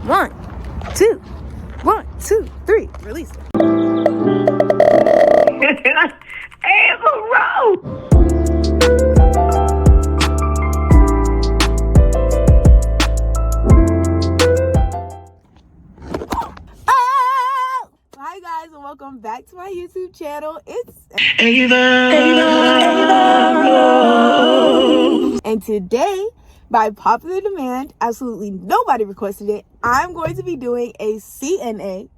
1, 2, 1, 2, 3. Release it. Hey, bro. Hi guys, and welcome back to my YouTube channel. It's Ava. And today, by popular demand, absolutely nobody requested it, I'm going to be doing a CNA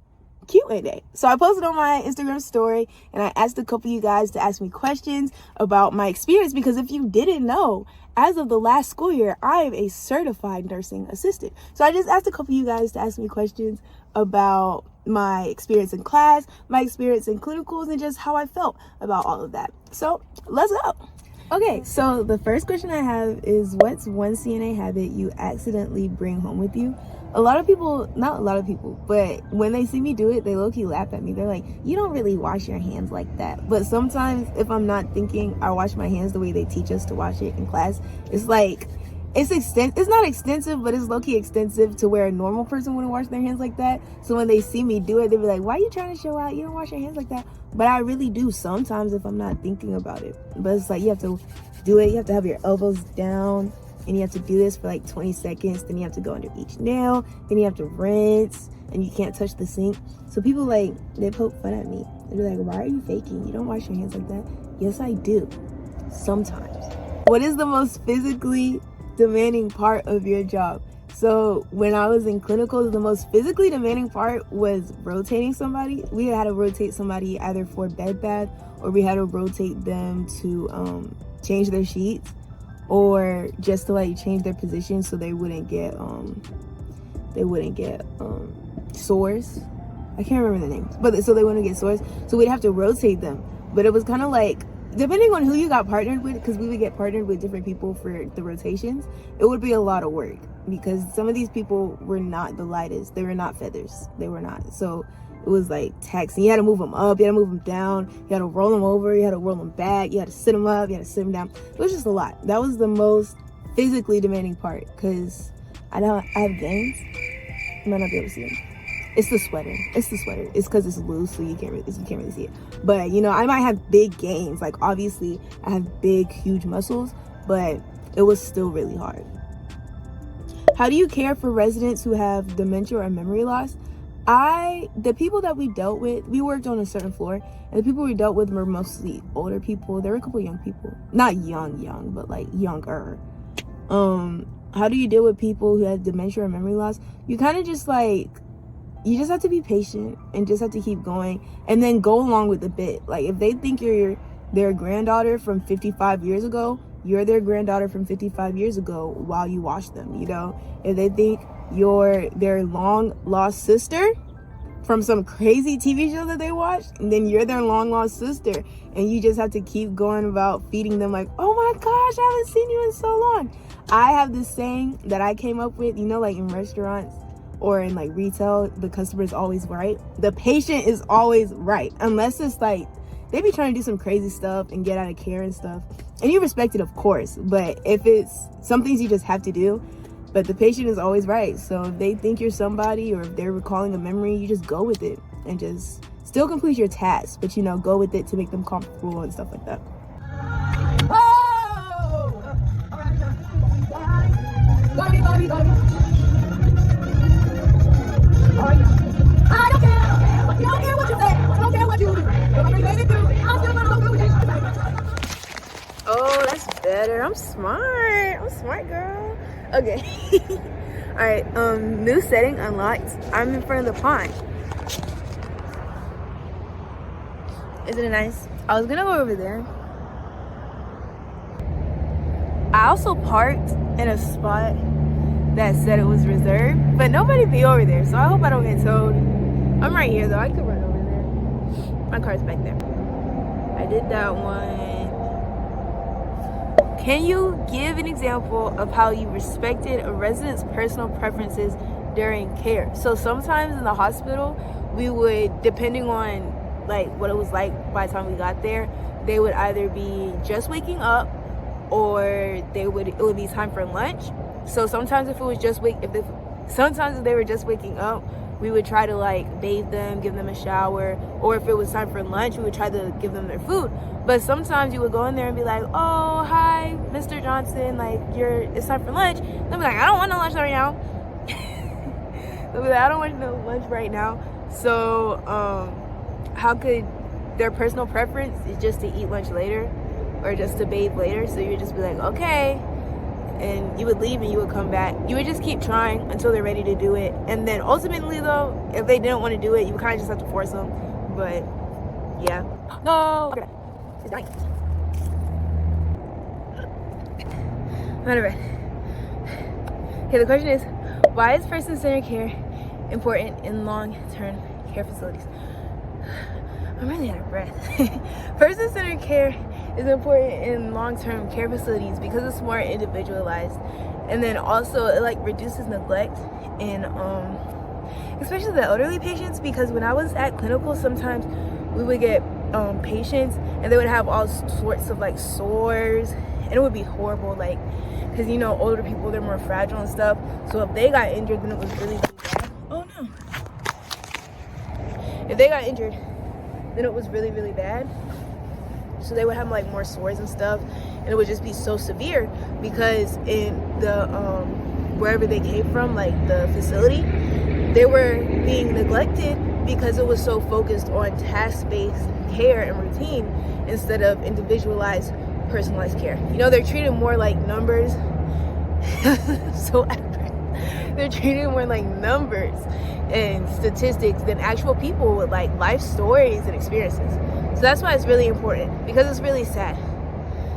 Q&A. So I posted on my Instagram story and I asked a couple of you guys to ask me questions about my experience, because if you didn't know, as of the last school year, I am a certified nursing assistant. So I just asked a couple of you guys to ask me questions about my experience in class, my experience in clinicals, and just how I felt about all of that. So let's go. Okay, so the first question I have is, what's one CNA habit you accidentally bring home with you? Not a lot of people, but when they see me do it, they low-key laugh at me. They're like, you don't really wash your hands like that. But sometimes if I'm not thinking, I wash my hands the way they teach us to wash it in class. It's like, it's not extensive, but it's low-key extensive to where a normal person wouldn't wash their hands like that. So when they see me do it, they'll be like, why are you trying to show out? You don't wash your hands like that. But I really do sometimes if I'm not thinking about it. But it's like, you have to do it. You have to have your elbows down, and you have to do this for like 20 seconds. Then you have to go under each nail. Then you have to rinse, and you can't touch the sink. So people they poke fun at me. They're like, why are you faking? You don't wash your hands like that. Yes, I do. Sometimes. What is the most physically demanding part of your job? So when I was in clinicals, the most physically demanding part was rotating somebody. We had to rotate somebody either for bed bath, or we had to rotate them to change their sheets, or just to change their position so they wouldn't get sores. I can't remember the names, but so they wouldn't get sores. So we'd have to rotate them. But it was kind of like, depending on who you got partnered with, because we would get partnered with different people for the rotations, it would be a lot of work, because some of these people were not the lightest. They were not feathers. They were not. So it was taxing. You had to move them up, you had to move them down, you had to roll them over, you had to roll them back, you had to sit them up, you had to sit them down. It was just a lot. That was the most physically demanding part, because I have gains. You might not be able to see them. It's the sweater. It's because it's loose, so you can't really see it. But I might have big gains. Obviously I have big, huge muscles, but it was still really hard. How do you care for residents who have dementia or memory loss? The people that we dealt with, we worked on a certain floor, and the people we dealt with were mostly older people. There were a couple young people, not young, but younger. How do you deal with people who have dementia or memory loss? You kind of just you just have to be patient and just have to keep going, and then go along with the bit. If they think you're their granddaughter from 55 years ago, you're their granddaughter from 55 years ago while you watch them, If they think you're their long lost sister from some crazy TV show that they watched, and then you're their long lost sister, and you just have to keep going about feeding them oh my gosh, I haven't seen you in so long. I have this saying that I came up with, in restaurants or in retail, the customer is always right. The patient is always right, unless it's they be trying to do some crazy stuff and get out of care and stuff, and you respect it, of course. But if it's some things you just have to do, but the patient is always right. So if they think you're somebody, or if they're recalling a memory, you just go with it and just still complete your task, but go with it to make them comfortable and stuff like that. Oh, that's better. I'm smart, girl. Okay. All right. New setting unlocked. I'm in front of the pond. Isn't it nice? I was gonna go over there. I also parked in a spot that said it was reserved, but nobody be over there, so I hope I don't get towed. I'm right here though. I could run over there. My car's back there. I did that one. Can you give an example of how you respected a resident's personal preferences during care? So sometimes in the hospital, we would, depending on what it was like by the time we got there, they would either be just waking up, or it would be time for lunch. So sometimes if it was Sometimes if they were just waking up, we would try to like bathe them, give them a shower, or if it was time for lunch, we would try to give them their food. But sometimes you would go in there and be like, oh, hi, Mr. Johnson, like, it's time for lunch. They'll be like, I don't want no lunch right now. They'll be like, I don't want no lunch right now. So, how could their personal preference is just to eat lunch later or just to bathe later? So you would just be like, okay. And you would leave and you would come back. You would just keep trying until they're ready to do it. And then ultimately, though, if they didn't want to do it, you would kind of just have to force them. But, yeah. No! It's dying. Whatever. Okay, the question is, why is person-centered care important in long-term care facilities? I'm really out of breath. Person-centered care is important in long-term care facilities because it's more individualized, and then also it like reduces neglect in especially the elderly patients, because when I was at clinical, sometimes we would get patients and they would have all sorts of like sores, and it would be horrible, like, because you know older people, they're more fragile and stuff, so if they got injured then it was really, really bad. Oh no. If they got injured then it was really, really bad. So they would have like more sores and stuff, and it would just be so severe because in the wherever they came from, like the facility, they were being neglected because it was so focused on task-based care and routine instead of individualized, personalized care. You know, they're treated more like numbers. So they're treated more like numbers and statistics than actual people with like life stories and experiences. So that's why it's really important, because it's really sad.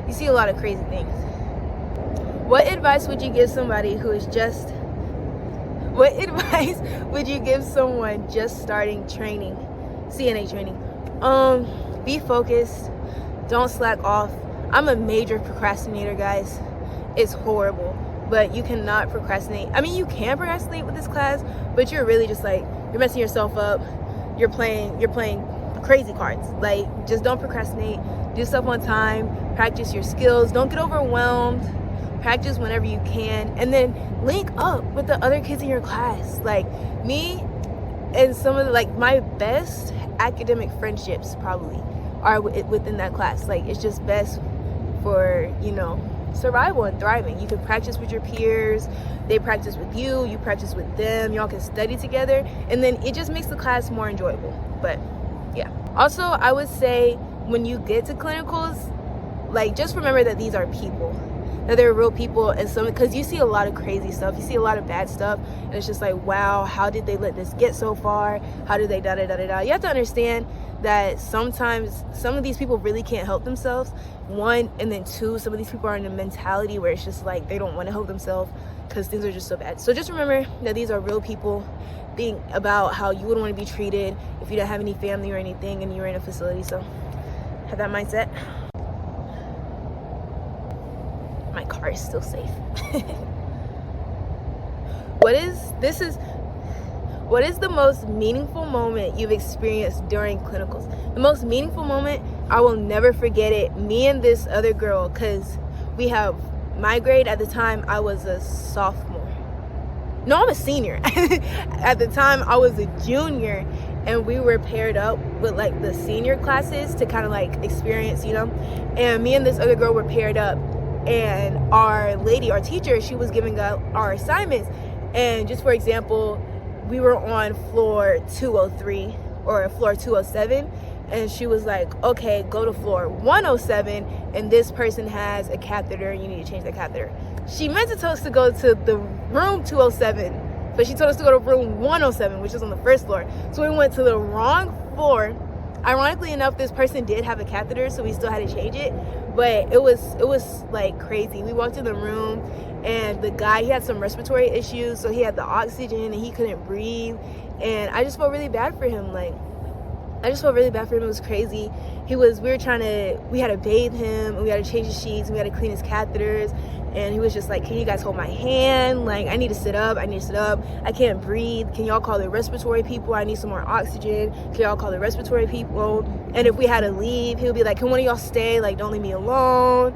You see a lot of crazy things. What advice would you give somebody who is just What advice would you give someone just starting training, CNA training? Be focused. Don't slack off. I'm a major procrastinator, guys. It's horrible, but you cannot procrastinate. I mean, you can procrastinate with this class, but you're really just like, you're messing yourself up. You're playing crazy cards. Like, just don't procrastinate. Do stuff on time. Practice your skills. Don't get overwhelmed. Practice whenever you can, and then link up with the other kids in your class. Like me and some of the, like, my best academic friendships probably are within that class. Like, it's just best for, you know, survival and thriving. You can practice with your peers, they practice with you, you practice with them, y'all can study together, and then it just makes the class more enjoyable. But yeah, also I would say when you get to clinicals, like, just remember that these are people, that they're real people, and some, because you see a lot of crazy stuff, you see a lot of bad stuff, and it's just like, wow, how did they let this get so far? How did they da da da da da? You have to understand that sometimes some of these people really can't help themselves, one, and then two, some of these people are in a mentality where it's just like they don't want to help themselves because things are just so bad. So just remember that these are real people. Think about how you would want to be treated if you don't have any family or anything and you're in a facility. So have that mindset. My car is still safe. What is the most meaningful moment you've experienced during clinicals? The most meaningful moment, I will never forget it. Me and this other girl, because we have my grade at the time, I was a sophomore. No, I'm a senior. At the time, I was a junior, and we were paired up with like the senior classes to kind of like experience, you know. And me and this other girl were paired up, and our teacher, she was giving out our assignments. And just for example, we were on floor 203 or floor 207, and she was like, okay, go to floor 107, and this person has a catheter, and you need to change that catheter. She meant to tell us to go to the room 207, but she told us to go to room 107, which is on the first floor. So we went to the wrong floor. Ironically enough, this person did have a catheter, so we still had to change it, but it was like crazy. We walked in the room, and the guy, he had some respiratory issues, so he had the oxygen and he couldn't breathe, and I just felt really bad for him. It was crazy. We had to bathe him, and we had to change his sheets, and we had to clean his catheters, and he was just like, can you guys hold my hand? Like, I need to sit up. I can't breathe. Can y'all call the respiratory people? I need some more oxygen. Can y'all call the respiratory people? And if we had to leave, he would be like, can one of y'all stay? Like, don't leave me alone.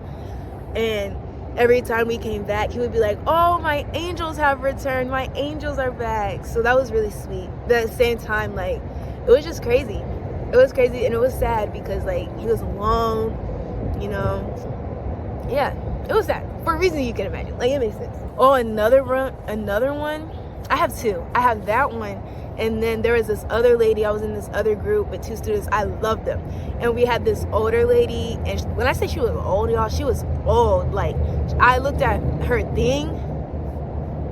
And every time we came back, he would be like, oh, my angels have returned, my angels are back. So that was really sweet. But at the same time, like, it was just crazy. It was crazy, and it was sad because, like, he was alone, you know. Yeah, it was sad for a reason you can imagine. Like, it makes sense. Oh, another one. I have two. I have that one, and then there was this other lady. I was in this other group with two students. I loved them, and we had this older lady. And when I say she was old, y'all, she was old. Like, I looked at her thing.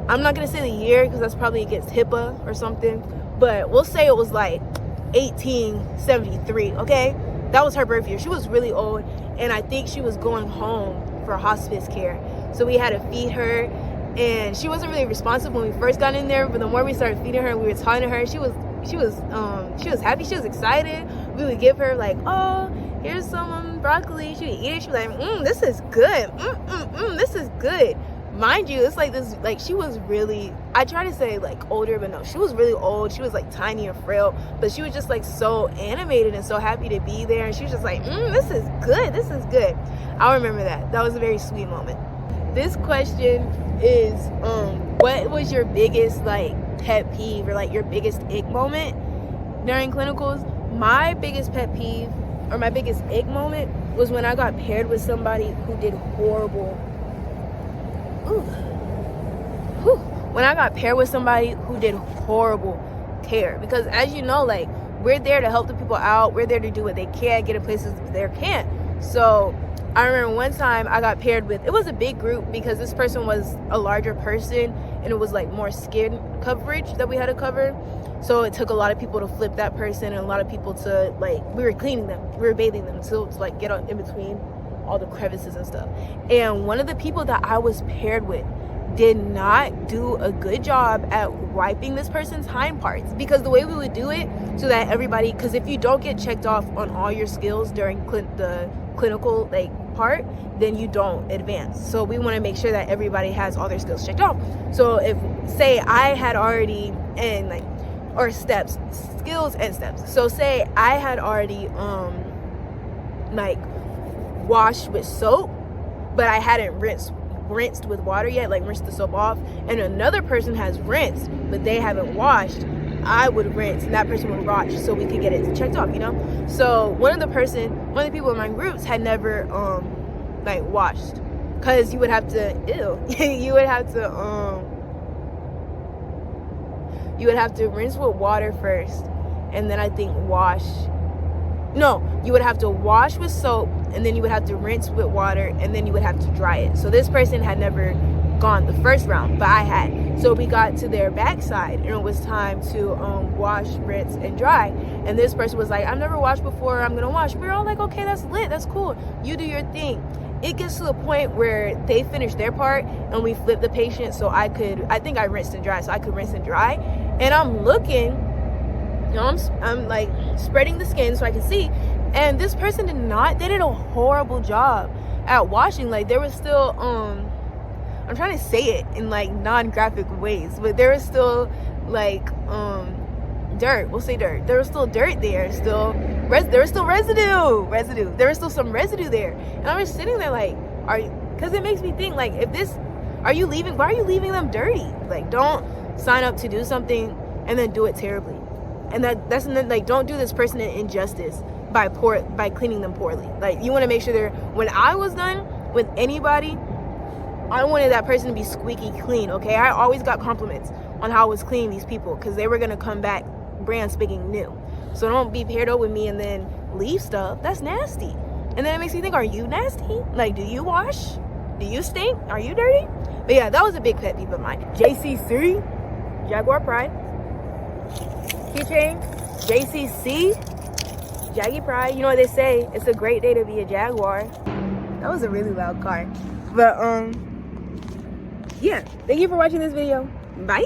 I'm not gonna say the year because that's probably against HIPAA or something, but we'll say it was like 1873. Okay, that was her birth year. She was really old, and I think she was going home for hospice care. So we had to feed her. And she wasn't really responsive when we first got in there, but the more we started feeding her and we were talking to her, she was happy, she was excited. We would give her like, oh, here's some broccoli. She would eat it. She was like, this is good. This is good. Mind you, it's like this, like, she was really, I try to say like older, but no, she was really old. She was like tiny and frail, but she was just like so animated and so happy to be there. And she was just like, this is good. This is good. I'll remember that. That was a very sweet moment. This question is, what was your biggest like pet peeve or like your biggest ick moment during clinicals? My biggest pet peeve or my biggest ick moment was when I got paired with somebody who did horrible. When I got paired with somebody who did horrible care, because as you know, like, we're there to help the people out. We're there to do what they can, get in places they can't. So I remember one time I got paired with, it was a big group because this person was a larger person and it was like more skin coverage that we had to cover. So it took a lot of people to flip that person and a lot of people to, like, we were cleaning them, we were bathing them, so to like get in between all the crevices and stuff. And one of the people that I was paired with did not do a good job at wiping this person's hind parts, because the way we would do it so that everybody, because if you don't get checked off on all your skills during the clinical like part, then you don't advance. So we want to make sure that everybody has all their skills checked off. So if, say, I had already, and like, or steps, skills and steps. So say I had already like washed with soap, but I hadn't rinsed with water yet, like rinsed the soap off, and another person has rinsed but they haven't washed, I would rinse and that person would wash so we could get it checked off, you know? So one of the people in my groups had never like washed, because you would have to you would have to rinse with water first, and then I think you would have to wash with soap, and then you would have to rinse with water, and then you would have to dry it. So this person had never gone the first round, but I had. So we got to their backside, and it was time to wash, rinse, and dry. And this person was like, I've never washed before, I'm gonna wash. We were all like, okay, that's lit, that's cool, you do your thing. It gets to the point where they finished their part and we flipped the patient, so I think I rinsed and dry, so I could rinse and dry. And I'm looking, you know, I'm like spreading the skin so I can see, and this person they did a horrible job at washing. Like, there was still I'm trying to say it in like non-graphic ways, but there was still like dirt, we'll say dirt, there was still dirt there, there was still residue, there was still some residue there. And I was sitting there like, because it makes me think, like, why are you leaving them dirty? Like, don't sign up to do something and then do it terribly. And that's like, don't do this person an injustice by cleaning them poorly. Like, you want to make sure when I was done with anybody, I wanted that person to be squeaky clean, okay? I always got compliments on how I was cleaning these people, because they were going to come back brand spanking new. So don't be paired up with me and then leave stuff. That's nasty. And then it makes me think, are you nasty? Like, do you wash? Do you stink? Are you dirty? But yeah, that was a big pet peeve of mine. JCC, Jaguar Pride. Keychain, JCC, Jaggy Pride. You know what they say, it's a great day to be a Jaguar. That was a really loud car. But yeah, thank you for watching this video. Bye.